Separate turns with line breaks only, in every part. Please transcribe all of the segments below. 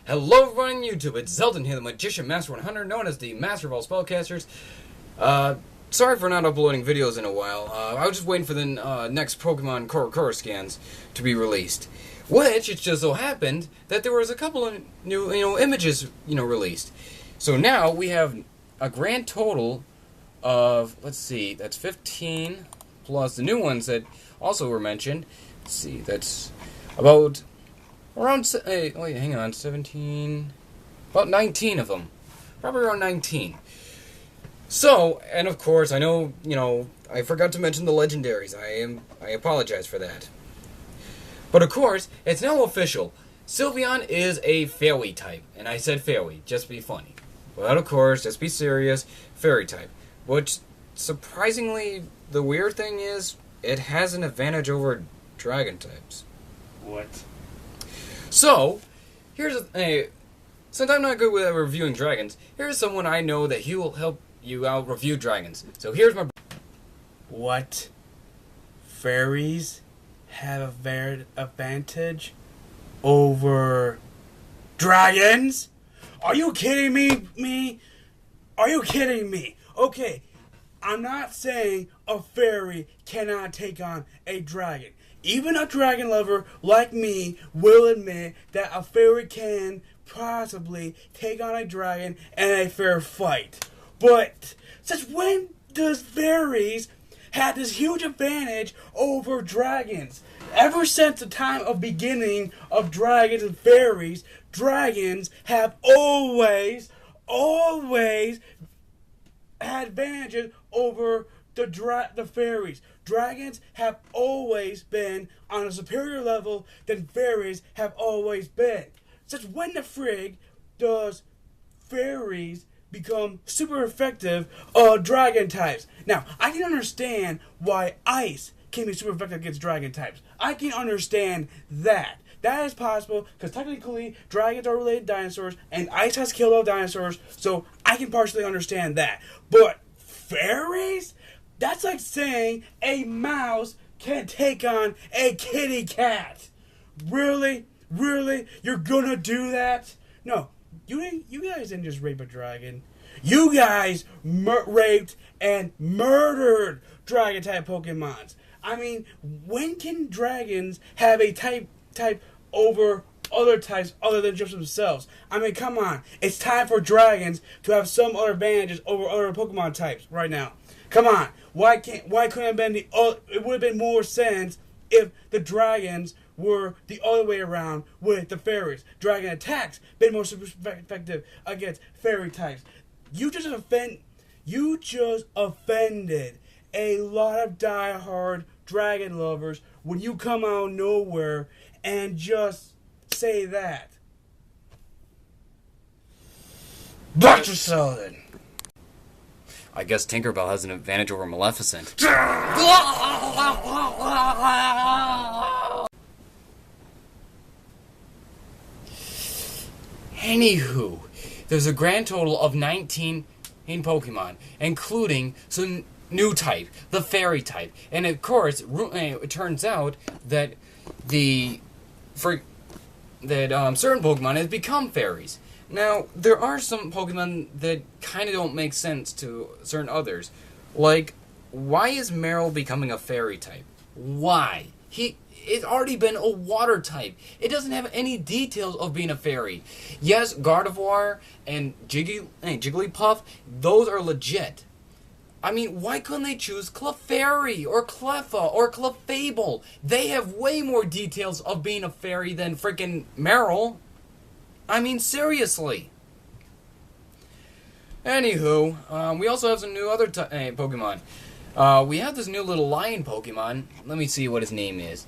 Hello everyone on YouTube, it's Xaldin here, the Magician Master 100, known as the Master of all Spellcasters. Sorry for not uploading videos in a while. I was just waiting for the next Pokemon Core scans to be released. Which, it just so happened that there was a couple of new, images, released. So now we have a grand total of, let's see, that's 15, plus the new ones that also were mentioned. Let's see, that's about... around, hang on, 17, about 19 of them. Probably around 19. So, and of course, I know, I forgot to mention the legendaries. I apologize for that. But of course, it's now official. Sylveon is a fairy type. And I said fairy, just to be funny. But of course, just be serious, fairy type. Which, surprisingly, the weird thing is, it has an advantage over dragon types.
What?
So, here's since I'm not good with reviewing dragons, here's someone I know that he will help you out review dragons. So here's my...
What? Fairies have a advantage over dragons? Are you kidding me? Are you kidding me? Okay, I'm not saying a fairy cannot take on a dragon. Even a dragon lover like me will admit that a fairy can possibly take on a dragon in a fair fight. But since when does fairies have this huge advantage over dragons? Ever since the time of beginning of dragons and fairies, dragons have always had advantages over the fairies. Dragons have always been on a superior level than fairies have always been. Since when the frig does fairies become super effective dragon types? Now, I can understand why ice can be super effective against dragon types. I can understand that. That is possible because technically dragons are related to dinosaurs and ice has killed all dinosaurs, so I can partially understand that. But fairies? That's like saying a mouse can take on a kitty cat. Really? Really? You're gonna do that? No. You guys didn't just rape a dragon. You guys raped and murdered dragon-type Pokemons. I mean, when can dragons have a type over other types other than just themselves? I mean, come on. It's time for dragons to have some other advantages over other Pokemon types right now. Come on. Why couldn't it have been it would have been more sense if the dragons were the other way around with the fairies. Dragon attacks been more effective against fairy types. You just offended a lot of diehard dragon lovers when you come out of nowhere and just say that. Dr. Xaldin.
I guess Tinkerbell has an advantage over Maleficent. Anywho, there's a grand total of 19 Pokemon, including some new type, the fairy type. And of course, it turns out that certain Pokemon have become fairies. Now, there are some Pokemon that kind of don't make sense to certain others. Like, why is Meryl becoming a fairy type? Why? It's already been a water type. It doesn't have any details of being a fairy. Yes, Gardevoir and Jigglypuff, those are legit. I mean, why couldn't they choose Clefairy or Cleffa or Clefable? They have way more details of being a fairy than freaking Meryl. I mean, seriously. Anywho, we also have some new other Pokemon. We have this new little lion Pokemon. Let me see what his name is.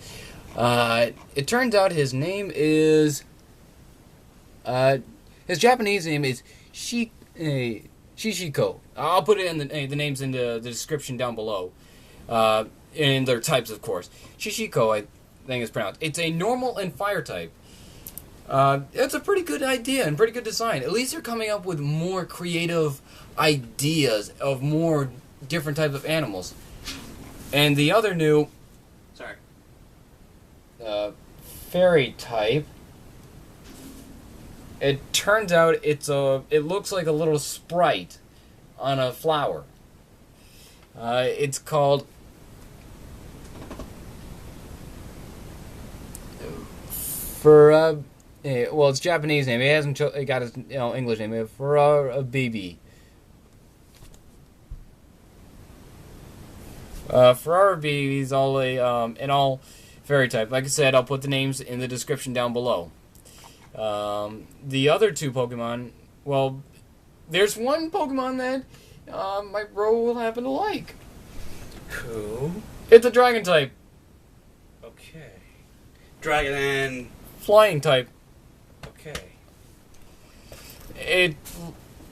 It turns out his name is... his Japanese name is Shishiko. I'll put it in the names in the description down below. In their types, of course. Shishiko, I think is pronounced. It's a normal and fire type. It's a pretty good idea and pretty good design. At least they're coming up with more creative ideas of more different types of animals. And the other new... fairy type It turns out it looks like a little sprite on a flower. It's called well, it's Japanese name. It hasn't got its English name. Furabebe. Furabebe is all in all fairy type. Like I said, I'll put the names in the description down below. The other two Pokemon, well, there's one Pokemon that my bro will happen to like.
Who?
It's a Dragon type.
Okay. Dragon and...
Flying type.
Okay.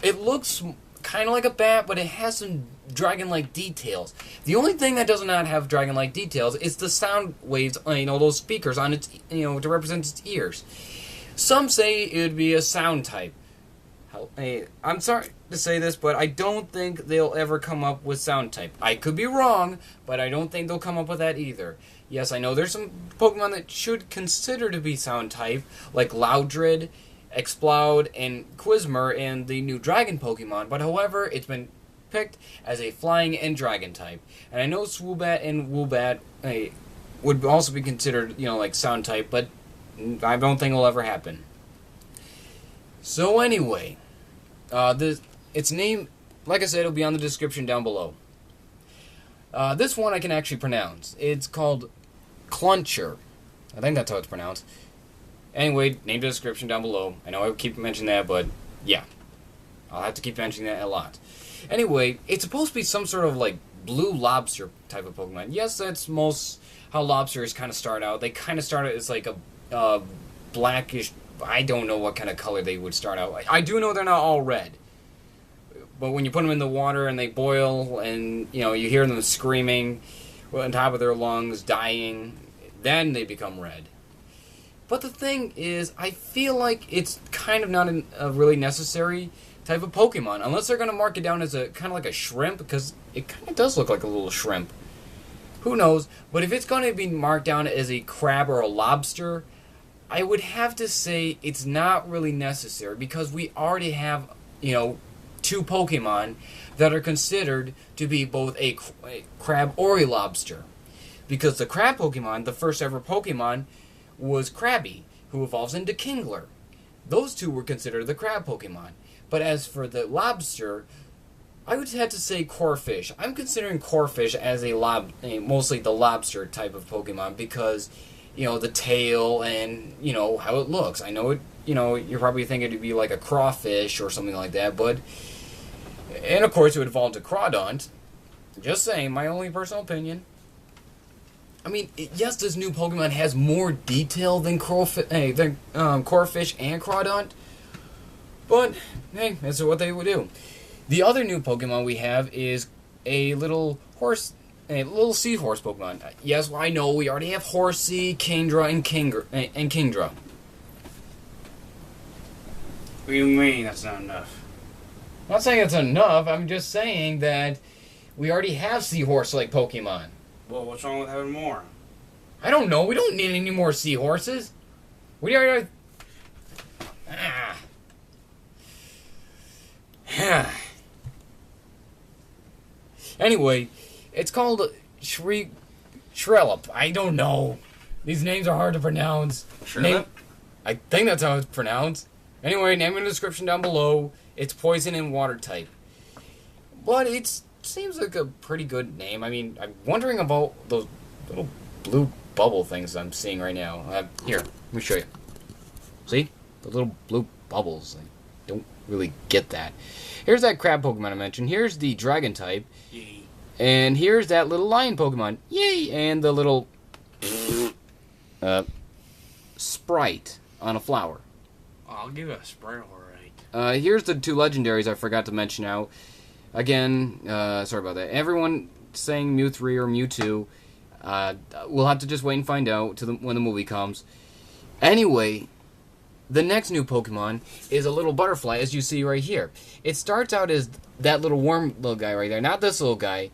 It looks kind of like a bat, but it has some dragon-like details. The only thing that does not have dragon-like details is the sound waves, those speakers on its, to represent its ears. Some say it would be a sound type. I'm sorry to say this, but I don't think they'll ever come up with sound type. I could be wrong, but I don't think they'll come up with that either. Yes, I know there's some Pokemon that should consider to be sound type, like Loudred, Exploud, and Quizmer in the new Dragon Pokemon, but however, it's been picked as a flying and dragon type. And I know Swoobat and Woobat would also be considered, like sound type, but I don't think it'll ever happen. So anyway, its name, like I said, it'll be on the description down below. This one I can actually pronounce. It's called Clauncher. I think that's how it's pronounced. Anyway, name the description down below. I know I keep mentioning that, but yeah. I'll have to keep mentioning that a lot. Anyway, it's supposed to be some sort of like blue lobster type of Pokemon. Yes, that's most how lobsters kind of start out. They kind of start out as like a blackish, I don't know what kind of color they would start out. I do know they're not all red. But when you put them in the water and they boil and, you hear them screaming on top of their lungs, dying, then they become red. But the thing is, I feel like it's kind of not a really necessary type of Pokemon, unless they're going to mark it down as a kind of like a shrimp, because it kind of does look like a little shrimp. Who knows? But if it's going to be marked down as a crab or a lobster, I would have to say it's not really necessary, because we already have, two Pokemon that are considered to be both a crab or a lobster. Because the crab Pokemon, the first ever Pokemon, was Krabby, who evolves into Kingler. Those two were considered the crab Pokemon. But as for the lobster, I would have to say Corphish. I'm considering Corphish as mostly the lobster type of Pokemon because, the tail and, how it looks. I know it, you're probably thinking it'd be like a crawfish or something like that, but... And of course it would evolve to Crawdont. Just saying, my only personal opinion. I mean, yes, this new Pokemon has more detail than Corphish and Crawdont, but hey, that's what they would do. The other new Pokemon we have is a little seahorse Pokemon. Yes, I know we already have Horsey, Kingdra, and Kingdra.
What do you mean that's not enough?
I'm not saying it's enough. I'm just saying that we already have seahorse-like Pokemon.
Well, what's wrong with having more?
I don't know. We don't need any more seahorses. We already... Anyway, it's called Skrelp. I don't know. These names are hard to pronounce.
Skrelp?
I think that's how it's pronounced. Anyway, name in the description down below. It's poison and water type. But it seems like a pretty good name. I mean, I'm wondering about those little blue bubble things I'm seeing right now. Here, let me show you. See? The little blue bubbles. I don't really get that. Here's that crab Pokemon I mentioned. Here's the dragon type.
Yay.
And here's that little lion Pokemon. Yay! And the little sprite on a flower.
I'll give it a Sprite, alright.
Here's the two legendaries I forgot to mention out. Again, sorry about that. Everyone saying Mew 3 or Mew 2. We'll have to just wait and find out when the movie comes. Anyway, the next new Pokemon is a little butterfly, as you see right here. It starts out as that little worm little guy right there. Not this little guy.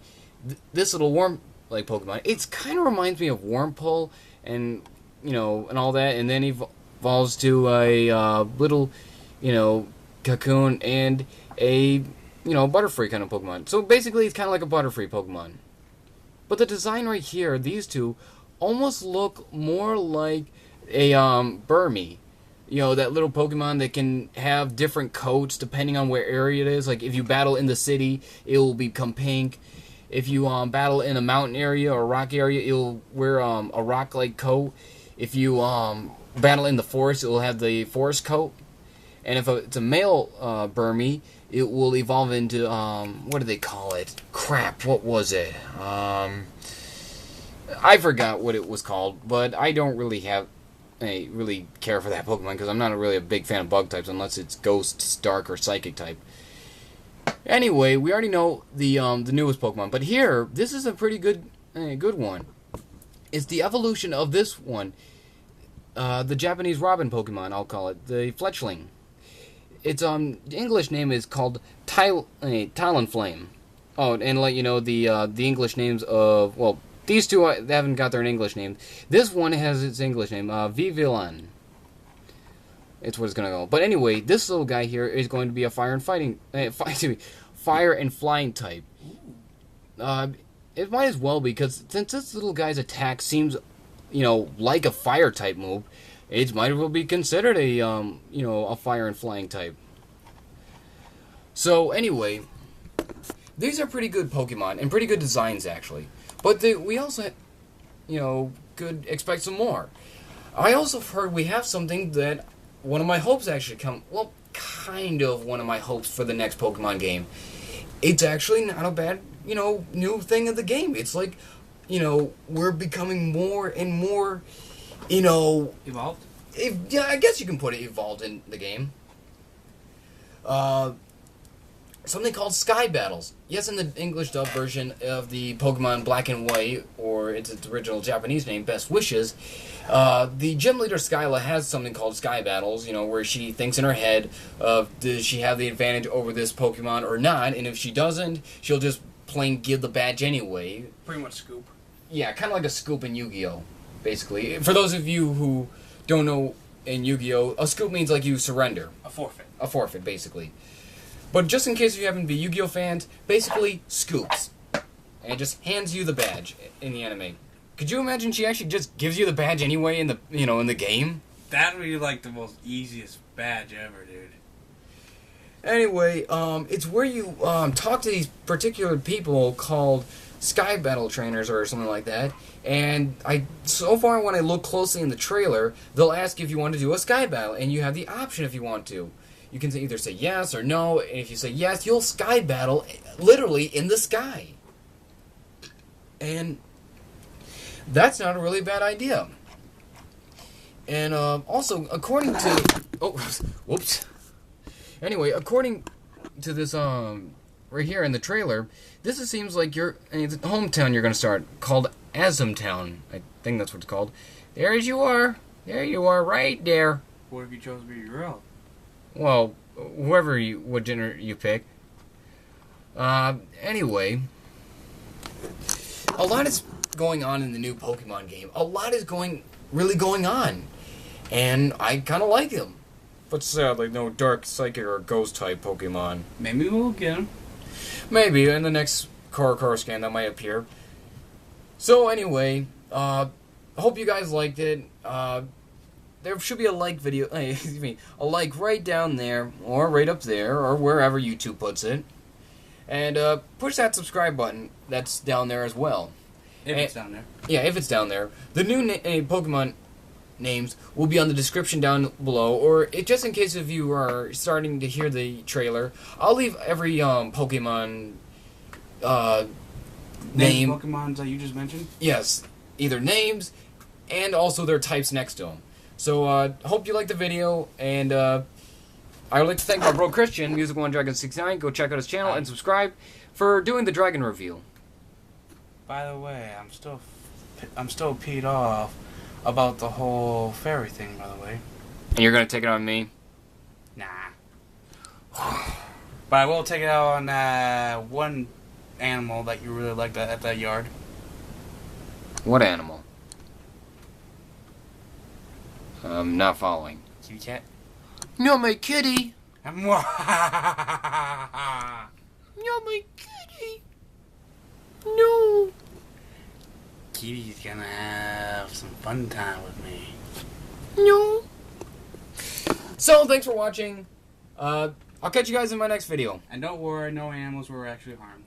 This little worm-like Pokemon. It kind of reminds me of Wurmple and, and all that. And then evolves to a little Cocoon, and a, Butterfree kind of Pokemon. So basically, it's kind of like a Butterfree Pokemon. But the design right here, these two, almost look more like a Burmy. That little Pokemon that can have different coats depending on where area it is. Like, if you battle in the city, it will become pink. If you battle in a mountain area or a rock area, it'll wear a rock-like coat. If you battle in the forest, it will have the forest coat. And if it's a male Burmy, it will evolve into, what do they call it? Crap, what was it? I forgot what it was called, but I don't really really care for that Pokemon because I'm not really a big fan of bug types unless it's Ghost, Dark, or Psychic type. Anyway, we already know the newest Pokemon, but here, this is a pretty good one. It's the evolution of this one. The Japanese Robin Pokemon, I'll call it. The Fletchling. Its English name is called Talonflame. Oh, and let you know the English names of... Well, these two they haven't got their English name. This one has its English name. Vivillon. It's what it's going to go. But anyway, this little guy here is going to be a fire and flying type. It might as well be, because since this little guy's attack seems, like a fire type move, it might as well be considered a, a fire and flying type. So anyway, these are pretty good Pokemon and pretty good designs actually. But we also, could expect some more. I also heard we have something that one of my hopes actually kind of one of my hopes for the next Pokemon game. It's actually not a bad, new thing of the game. It's like, we're becoming more and more,
Evolved?
Yeah, I guess you can put it evolved in the game. Something called Sky Battles. Yes, in the English dub version of the Pokemon Black and White, or its original Japanese name, Best Wishes, the gym leader Skyla has something called Sky Battles, where she thinks in her head of does she have the advantage over this Pokemon or not, and if she doesn't, she'll just plain give the badge anyway.
Pretty much scoop.
Yeah, kind of like a scoop in Yu-Gi-Oh, basically. For those of you who don't know in Yu-Gi-Oh, a scoop means like you surrender.
A forfeit.
A forfeit, basically. But just in case you happen to be Yu-Gi-Oh fans, basically scoops. And just hands you the badge in the anime. Could you imagine she actually just gives you the badge anyway in the in the game?
That would be like the most easiest badge ever, dude.
Anyway, it's where you talk to these particular people called Sky Battle Trainers or something like that. And so far when I look closely in the trailer, they'll ask if you want to do a Sky Battle, and you have the option if you want to. You can either say yes or no, and if you say yes, you'll Sky Battle literally in the sky. And that's not a really bad idea. And also, according to... Oh, whoops. Anyway, according to this right here in the trailer, this seems like your hometown you're going to start, called Azumtown. I think that's what it's called. There you are. There you are, right there.
What if you chose to be a girl?
Well, what gender you pick. Anyway, a lot is going on in the new Pokemon game. A lot is really going on. And I kind of like them. But sadly, no Dark, Psychic, or Ghost type Pokemon.
Maybe we'll get them.
Maybe, in the next Core scan that might appear. So anyway, I hope you guys liked it. There should be a like video, excuse me, a like right down there, or right up there, or wherever YouTube puts it. And push that subscribe button that's down there as well.
If it's down there.
Yeah, if it's down there. The new Pokemon names will be on the description down below, or just in case if you are starting to hear the trailer, I'll leave every Pokemon name.
Pokemons that you just mentioned?
Yes, either names and also their types next to them. So, hope you liked the video, and I would like to thank my bro Christian, Music1Dragon69. Go check out his channel and subscribe for doing the Dragon review.
By the way, I'm still peed off about the whole fairy thing, by the way.
And you're gonna take it on me?
Nah. But I will take it out on one animal that you really liked at that yard.
What animal? I'm not following.
Kitty cat?
You're my kitty.
You're
You're my kitty. No.
Kitty's gonna have some fun time with me.
No. So, thanks for watching. I'll catch you guys in my next video.
And don't worry, no animals were actually harmed.